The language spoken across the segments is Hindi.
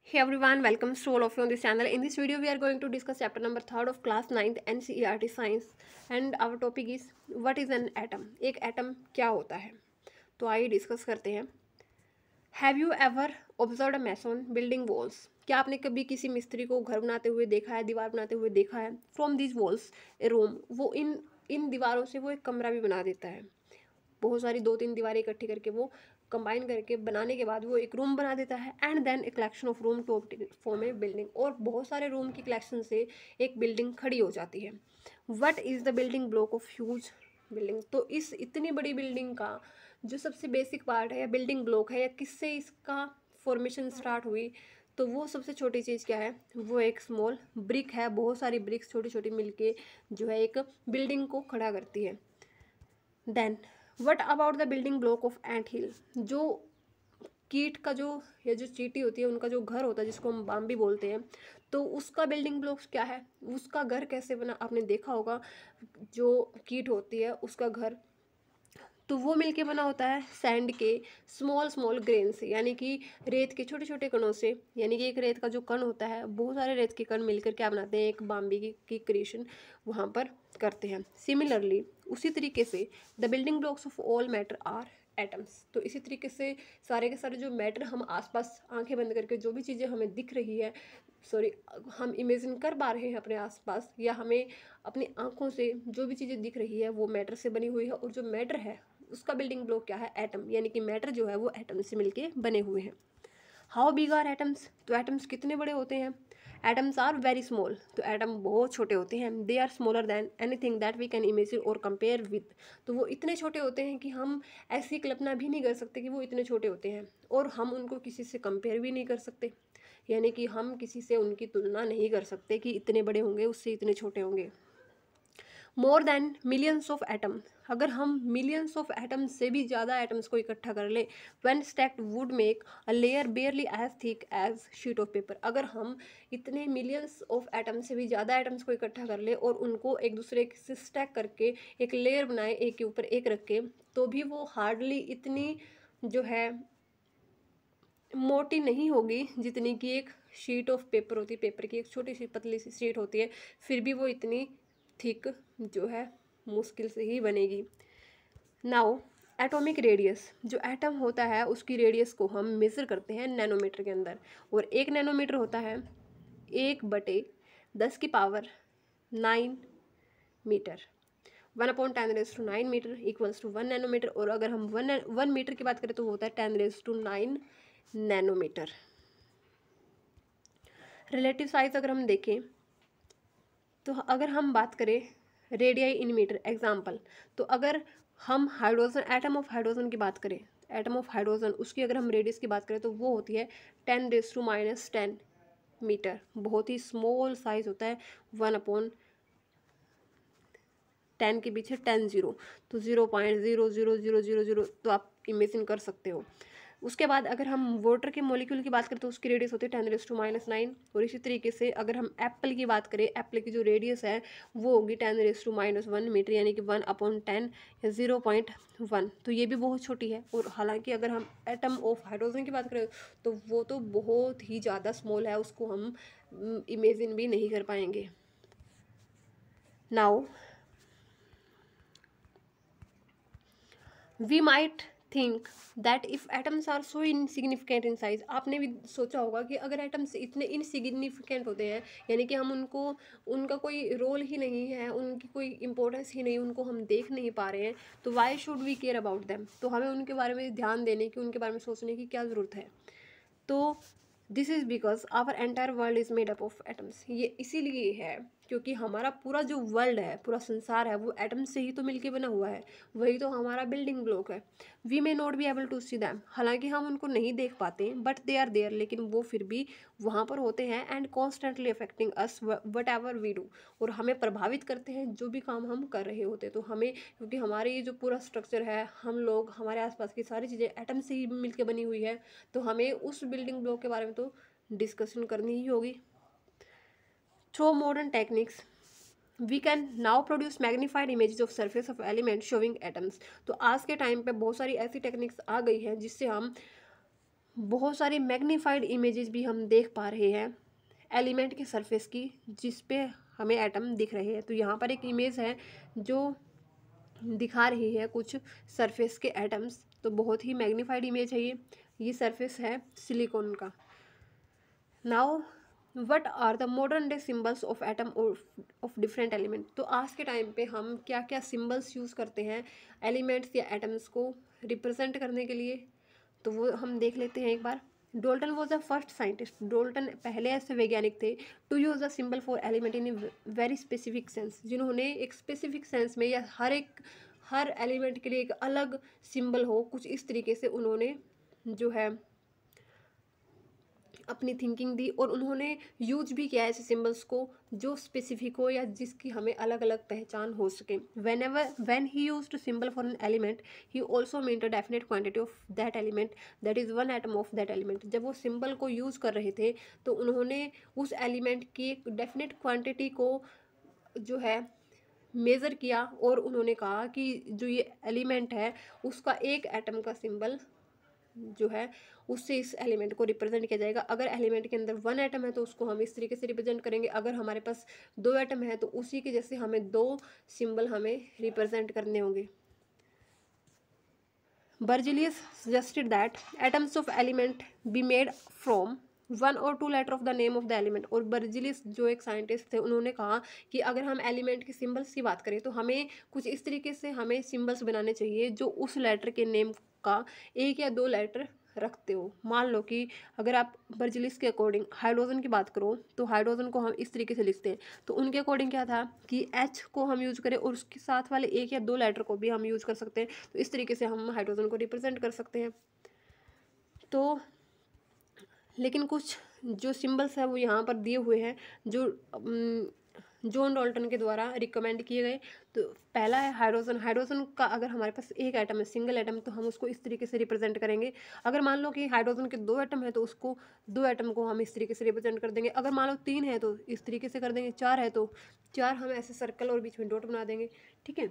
Hey everyone, welcome to all of you on this channel. In this video, we are going to discuss chapter number 3rd of class 9th NCERT Science, and our topic is what is an atom. एक एटम क्या होता है, तो आइए डिस्कस करते हैं. Have you ever observe a mason building walls. क्या आपने कभी किसी मिस्त्री को घर बनाते हुए देखा है, दीवार बनाते हुए देखा है. From this walls A room, वो इन दीवारों से वो एक कमरा भी बना देता है. बहुत सारी 2-3 दीवारें इकट्ठी करके वो कंबाइन करके बनाने के बाद वो एक रूम बना देता है. And then a collection of room to form a building, और बहुत सारे रूम की कलेक्शन से एक बिल्डिंग खड़ी हो जाती है. What is the building block of huge building. तो इस इतनी बड़ी बिल्डिंग का जो सबसे बेसिक पार्ट है या बिल्डिंग ब्लॉक है, या किससे इसका फॉर्मेशन स्टार्ट हुई, तो वो सबसे छोटी चीज़ क्या है, वो एक स्मॉल ब्रिक है. बहुत सारी ब्रिक्स छोटी छोटी मिलके जो है एक बिल्डिंग को खड़ा करती है. Then what about the building block of ant hill. जो कीट का जो या जो चींटी होती है उनका जो घर होता है जिसको हम बाम्बी बोलते हैं, तो उसका बिल्डिंग ब्लॉक्स क्या है, उसका घर कैसे बना. आपने देखा होगा जो कीट होती है उसका घर, तो वो मिलके बना होता है सैंड के स्मॉल स्मॉल ग्रेन से, यानी कि रेत के छोटे छोटे कणों से. यानी कि एक रेत का जो कण होता है, बहुत सारे रेत के कण मिलकर क्या बनाते हैं, एक बाम्बी की क्रिएशन वहाँ पर करते हैं. सिमिलरली उसी तरीके से the building blocks of all matter are atoms. तो इसी तरीके से सारे के सारे जो मैटर हम आसपास आंखें बंद करके जो भी चीज़ें हमें दिख रही है, हम इमेजिन कर पा रहे हैं अपने आसपास, या हमें अपनी आंखों से जो भी चीज़ें दिख रही है वो मैटर से बनी हुई है. और जो मैटर है उसका बिल्डिंग ब्लॉक क्या है, एटम. यानी कि मैटर जो है वो एटम से मिलके बने हुए हैं. How big are atoms. तो एटम्स कितने बड़े होते हैं. Atoms are very small. तो एटम बहुत छोटे होते हैं. They are smaller than anything that we can imagine or compare with. तो वो इतने छोटे होते हैं कि हम ऐसी कल्पना भी नहीं कर सकते कि वो इतने छोटे होते हैं, और हम उनको किसी से कंपेयर भी नहीं कर सकते. यानी कि हम किसी से उनकी तुलना नहीं कर सकते कि इतने बड़े होंगे उससे इतने छोटे होंगे. More than millions of atom. अगर हम मिलियंस ऑफ एटम्स से भी ज़्यादा एटम्स को इकट्ठा कर ले, when stacked would make a layer barely as thick as sheet of paper. अगर हम इतने मिलियंस ऑफ एटम्स से भी ज़्यादा एटम्स को इकट्ठा कर ले और उनको एक दूसरे से स्टैक करके एक लेयर बनाए एक के ऊपर एक रख के, तो भी वो हार्डली इतनी जो है मोटी नहीं होगी जितनी कि एक शीट ऑफ पेपर होती है. पेपर की एक छोटी सी पतली सी शीट होती है, फिर भी वो इतनी थिक जो है मुश्किल से ही बनेगी. Now atomic radius. जो एटम होता है उसकी रेडियस को हम मेज़र करते हैं नैनोमीटर के अंदर, और एक नैनोमीटर होता है 1/10⁹ metre. 1/10⁹ metre equals to 1 nanometre. और अगर हम 1 मीटर की बात करें तो होता है 10⁹ नैनोमीटर. रिलेटिव साइज अगर हम देखें, तो अगर हम बात करें रेडियाई इन मीटर एग्जाम्पल, तो अगर हम हाइड्रोजन एटम ऑफ हाइड्रोजन की बात करें, एटम ऑफ हाइड्रोजन उसकी अगर हम रेडियस की बात करें तो वो होती है 10⁻⁻10 मीटर. बहुत ही स्मॉल साइज होता है. 1/10 के पीछे 10 जीरो, तो 0.00000, तो आप इमेजिन कर सकते हो. उसके बाद अगर हम वाटर के मॉलिक्यूल की बात करें तो उसकी रेडियस होती है 10⁻⁹. और इसी तरीके से अगर हम एप्पल की बात करें, एप्पल की जो रेडियस है वो होगी 10⁻⁻1 मीटर, यानी कि 1/10 या 0.1. तो ये भी बहुत छोटी है. और हालांकि अगर हम एटम ऑफ हाइड्रोजन की बात करें तो वो तो बहुत ही ज़्यादा स्मॉल है, उसको हम इमेजिन भी नहीं कर पाएंगे. Now we might think that if atoms are so insignificant in size. आपने भी सोचा होगा कि अगर एटम्स इतने इनसिग्निफिकेंट होते हैं, यानी कि हम उनको उनका कोई रोल ही नहीं है, उनकी कोई इंपॉर्टेंस ही नहीं, उनको हम देख नहीं पा रहे हैं, तो why should we care about them. तो हमें उनके बारे में ध्यान देने की, उनके बारे में सोचने की क्या ज़रूरत है. तो this is because our entire world is made up of atoms. ये इसीलिए है क्योंकि हमारा पूरा जो वर्ल्ड है, पूरा संसार है, वो एटम से ही तो मिलके बना हुआ है. वही तो हमारा बिल्डिंग ब्लॉक है. We may not be able to see them. हालांकि हम उनको नहीं देख पाते, बट दे आर देयर. लेकिन वो फिर भी वहाँ पर होते हैं. And constantly affecting us whatever we do. और हमें प्रभावित करते हैं जो भी काम हम कर रहे होते. तो हमें, क्योंकि हमारे ये जो पूरा स्ट्रक्चर है, हम लोग, हमारे आसपास की सारी चीज़ें एटम से ही मिलके बनी हुई है, तो हमें उस बिल्डिंग ब्लॉक के बारे में तो डिस्कशन करनी ही होगी. Through modern techniques we can now produce magnified images of surface of element showing atoms. तो आज के टाइम पे बहुत सारी ऐसी टेक्निक्स आ गई हैं जिससे हम बहुत सारी मैग्नीफाइड इमेजेस भी हम देख पा रहे हैं एलिमेंट के सरफेस की, जिस पे हमें एटम दिख रहे हैं। तो यहाँ पर एक इमेज है जो दिखा रही है कुछ सरफेस के एटम्स। तो बहुत ही मैग्नीफाइड इमेज है ये सरफेस है सिलिकॉन का। Now what are the modern day symbols of atom of different element. तो आज के टाइम पे हम क्या क्या सिम्बल्स यूज़ करते हैं एलिमेंट्स या एटम्स को रिप्रेजेंट करने के लिए, तो वो हम देख लेते हैं एक बार। Dalton was the first scientist. Dalton पहले ऐसे वैज्ञानिक थे to use the symbol for element in a very specific sense, जिन्होंने एक स्पेसिफिक सेंस में या हर एलिमेंट के लिए एक अलग सिंबल हो, कुछ इस तरीके से उन्होंने जो है अपनी थिंकिंग दी, और उन्होंने यूज भी किया ऐसे सिंबल्स को जो स्पेसिफिक हो या जिसकी हमें अलग अलग पहचान हो सके। When he used symbol for an element he also meant a definite quantity of that element that is one atom of that element. जब वो सिंबल को यूज़ कर रहे थे तो उन्होंने उस एलिमेंट की एक डेफिनेट क्वांटिटी को जो है मेज़र किया, और उन्होंने कहा कि जो ये एलिमेंट है उसका एक एटम का सिंबल जो है उससे इस एलिमेंट को रिप्रेजेंट किया जाएगा। अगर एलिमेंट के अंदर वन एटम है तो उसको हम इस तरीके से रिप्रेजेंट करेंगे, अगर हमारे पास दो एटम है तो उसी के जैसे हमें दो सिंबल हमें रिप्रेजेंट करने होंगे। Berzelius suggested that atoms of element be made from one और two letter of the name of the element. और बर्जिलियस जो एक साइंटिस्ट थे उन्होंने कहा कि अगर हम एलिमेंट के सिंबल्स की बात करें तो हमें कुछ इस तरीके से हमें सिंबल्स बनाने चाहिए जो उस लेटर के नेम का एक या दो लेटर रखते हो। मान लो कि अगर आप बर्जिलियस के अकॉर्डिंग हाइड्रोजन की बात करो तो हाइड्रोजन को हम इस तरीके से लिखते हैं, तो उनके अकॉर्डिंग क्या था कि एच को हम यूज करें और उसके साथ वाले एक या दो लेटर को भी हम यूज कर सकते हैं। तो इस तरीके से हम हाइड्रोजन को रिप्रेजेंट कर सकते हैं। तो लेकिन कुछ जो सिंबल्स है वो यहाँ पर दिए हुए हैं जो जॉन डाल्टन के द्वारा रिकमेंड किए गए। तो पहला है हाइड्रोजन। हाइड्रोजन का अगर हमारे पास एक एटम है, सिंगल एटम, तो हम उसको इस तरीके से रिप्रेजेंट करेंगे। अगर मान लो कि हाइड्रोजन के दो एटम है तो उसको दो एटम को हम इस तरीके से रिप्रेजेंट कर देंगे। अगर मान लो तीन है तो इस तरीके से कर देंगे, चार है तो चार हम ऐसे सर्कल और बीच में डॉट बना देंगे। ठीक है,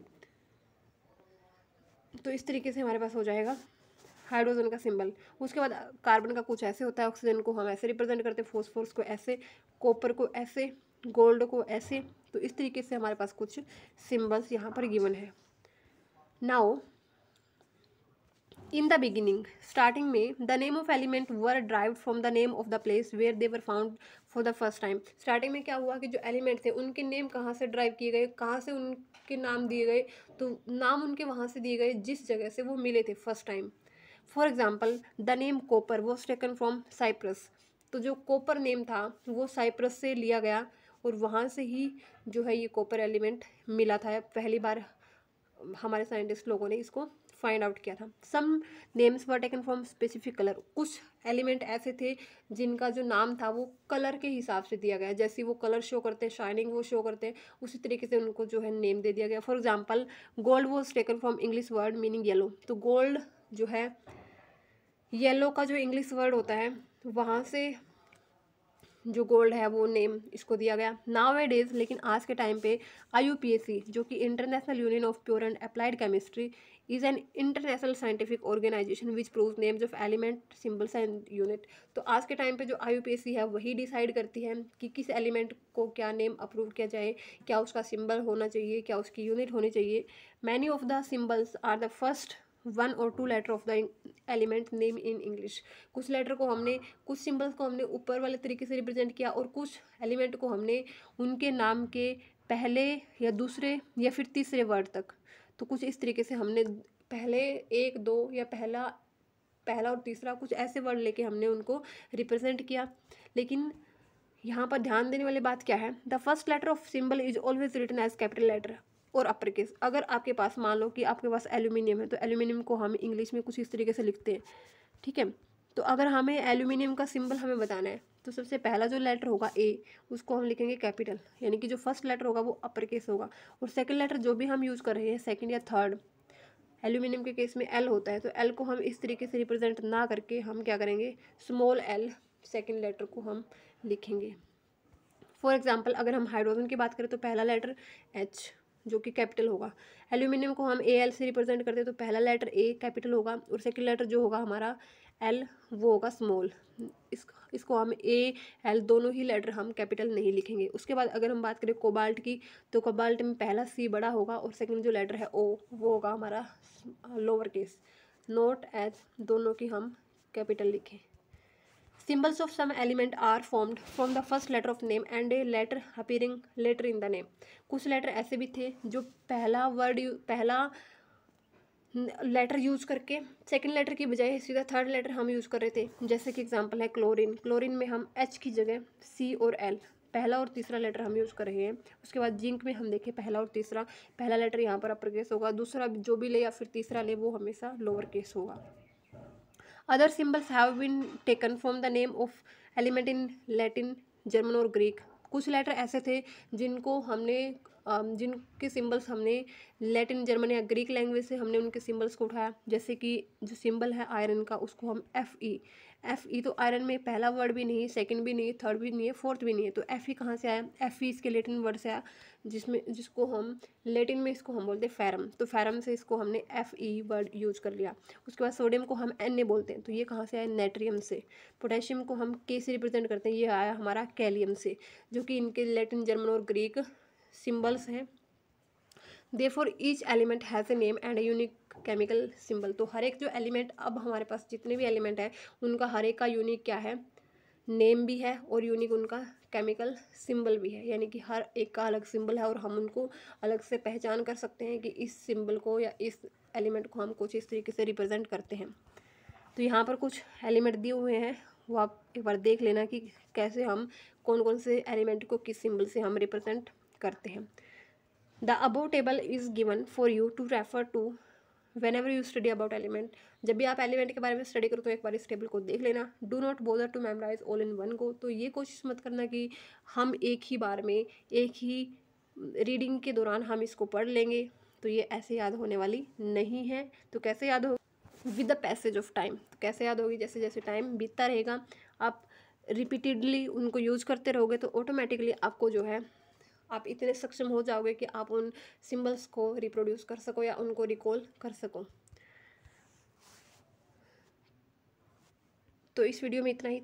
तो इस तरीके से हमारे पास हो जाएगा हाइड्रोजन का सिंबल। उसके बाद कार्बन का कुछ ऐसे होता है, ऑक्सीजन को हम ऐसे रिप्रेजेंट करते हैं, फॉस्फोरस को ऐसे, कॉपर को ऐसे, गोल्ड को ऐसे। तो इस तरीके से हमारे पास कुछ सिंबल्स यहाँ पर गिवन है। Now in the beginning, starting में the name of element were derived from the name of the place where they were found for the first time. Starting में क्या हुआ कि जो एलिमेंट थे उनके नेम कहाँ से ड्राइव किए गए, कहाँ से उनके नाम दिए गए, तो नाम उनके वहाँ से दिए गए जिस जगह से वो मिले थे first time. For example the name copper was taken from Cyprus. तो जो कॉपर नेम था वो साइप्रस से लिया गया, और वहाँ से ही जो है ये कॉपर एलिमेंट मिला था। पहली बार हमारे साइंटिस्ट लोगों ने इसको फाइंड आउट किया था। Some names were taken from specific colour. कुछ एलिमेंट ऐसे थे जिनका जो नाम था वो कलर के हिसाब से दिया गया, जैसे वो कलर शो करते हैं, शाइनिंग वो शो करते हैं, उसी तरीके से उनको जो है नेम दे दिया गया। For example gold was taken from English word meaning yellow. तो गोल्ड जो है येलो का जो इंग्लिश वर्ड होता है वहाँ से जो गोल्ड है वो नेम इसको दिया गया। नाउ ए डेज, लेकिन आज के टाइम पे IUPAC जो कि international union of pure and applied chemistry is an international scientific organisation which proves names of element symbols and unit. तो आज के टाइम पे जो IUPAC है वही डिसाइड करती है कि किस एलिमेंट को क्या नेम अप्रूव किया जाए, क्या उसका सिंबल होना चाहिए, क्या उसकी यूनिट होनी चाहिए। Many of the symbols are the first one और two letter of the element name in English. कुछ लेटर को हमने, कुछ सिंबल्स को हमने ऊपर वाले तरीके से रिप्रेजेंट किया, और कुछ एलिमेंट को हमने उनके नाम के पहले या दूसरे या फिर तीसरे वर्ड तक, तो कुछ इस तरीके से हमने पहले एक दो या पहला और तीसरा कुछ ऐसे वर्ड लेके हमने उनको रिप्रेजेंट किया। लेकिन यहाँ पर ध्यान देने वाली बात क्या है, the first letter of symbol is always written as capital letter और अपर केस। अगर आपके पास, मान लो कि आपके पास एल्यूमिनियम है तो एल्यूमिनियम को हम इंग्लिश में कुछ इस तरीके से लिखते हैं। ठीक है, तो अगर हमें एल्यूमिनियम का सिंबल हमें बताना है तो सबसे पहला जो लेटर होगा ए, उसको हम लिखेंगे कैपिटल, यानी कि जो फर्स्ट लेटर होगा वो अपर केस होगा। और सेकंड लेटर जो भी हम यूज़ कर रहे हैं, सेकंड या थर्ड, एल्यूमिनियम के केस में एल होता है, तो एल को हम इस तरीके से रिप्रेजेंट ना करके हम क्या करेंगे, स्मॉल एल सेकेंड लेटर को हम लिखेंगे। फॉर एग्जाम्पल अगर हम हाइड्रोजन की बात करें तो पहला लेटर एच जो कि कैपिटल होगा। एल्यूमिनियम को हम AL से रिप्रेजेंट करते हैं तो पहला लेटर ए कैपिटल होगा और सेकंड लेटर जो होगा हमारा एल वो होगा स्मॉल। इसको हम ए एल दोनों ही लेटर हम कैपिटल नहीं लिखेंगे। उसके बाद अगर हम बात करें कोबाल्ट की, तो कोबाल्ट में पहला सी बड़ा होगा और सेकंड जो लेटर है ओ वो होगा हमारा लोअर केस। नोट एज दोनों की हम कैपिटल लिखें। Symbols of some element are formed from the first letter of name and a letter appearing later in the name। कुछ लेटर ऐसे भी थे जो पहला लेटर यूज करके सेकंड लेटर की बजाय सीधा थर्ड लेटर हम यूज़ कर रहे थे। जैसे कि एग्जांपल है क्लोरीन। क्लोरीन में हम एच की जगह सी और एल पहला और तीसरा लेटर हम यूज़ कर रहे हैं। उसके बाद जिंक में हम देखें पहला और तीसरा, पहला लेटर यहाँ पर अपर केस होगा, दूसरा जो भी ले या फिर तीसरा ले वो हमेशा लोअर केस होगा। Other symbols have been taken from the name of element in Latin, German और ग्रीक। कुछ लेटर ऐसे थे जिनको हमने जिनके सिंबल्स हमने लैटिन, जर्मन या ग्रीक लैंग्वेज से हमने उनके सिंबल्स को उठाया। जैसे कि जो सिंबल है आयरन का उसको हम एफ ई तो आयरन में पहला वर्ड भी नहीं, सेकंड भी नहीं, थर्ड भी नहीं है, फोर्थ भी नहीं है, तो एफ ई कहाँ से आया? एफ ई इसके लैटिन वर्ड से आया जिसको हम लैटिन में इसको हम बोलते हैं फेरम, तो फेरम से इसको हमने एफ ई वर्ड यूज कर लिया। उसके बाद सोडियम को हम एन बोलते हैं, तो ये कहाँ से आया? नेट्रियम से। पोटेशियम को हम के से रिप्रेजेंट करते हैं, ये आया हमारा कैलियम से, जो कि इनके लैटिन, जर्मन और ग्रीक सिंबल्स हैं। Therefore each element has a name and a unique chemical symbol। तो हर एक जो एलिमेंट, अब हमारे पास जितने भी एलिमेंट है उनका हर एक का यूनिक क्या है? नेम भी है और यूनिक उनका केमिकल सिंबल भी है, यानी कि हर एक का अलग सिंबल है और हम उनको अलग से पहचान कर सकते हैं कि इस सिंबल को या इस एलिमेंट को हम कुछ इस तरीके से रिप्रेजेंट करते हैं। तो यहाँ पर कुछ एलिमेंट दिए हुए हैं, वो आप एक बार देख लेना कि कैसे हम कौन कौन से एलिमेंट को किस सिंबल से हम रिप्रेजेंट करते हैं। The above table is given for you to refer to whenever you study about element। जब भी आप एलिमेंट के बारे में स्टडी करो तो एक बार इस टेबल को देख लेना। Do not bother to memorise all in one go. तो ये कोशिश मत करना कि हम एक ही बार में एक ही रीडिंग के दौरान हम इसको पढ़ लेंगे, तो ये ऐसे याद होने वाली नहीं है। तो कैसे याद हो? With the passage of time. तो कैसे याद होगी? जैसे जैसे टाइम बीतता रहेगा आप रिपीटेडली उनको यूज़ करते रहोगे तो ऑटोमेटिकली आपको जो है आप इतने सक्षम हो जाओगे कि आप उन सिंबल्स को रिप्रोड्यूस कर सको या उनको रिकॉल कर सको। तो इस वीडियो में इतना ही।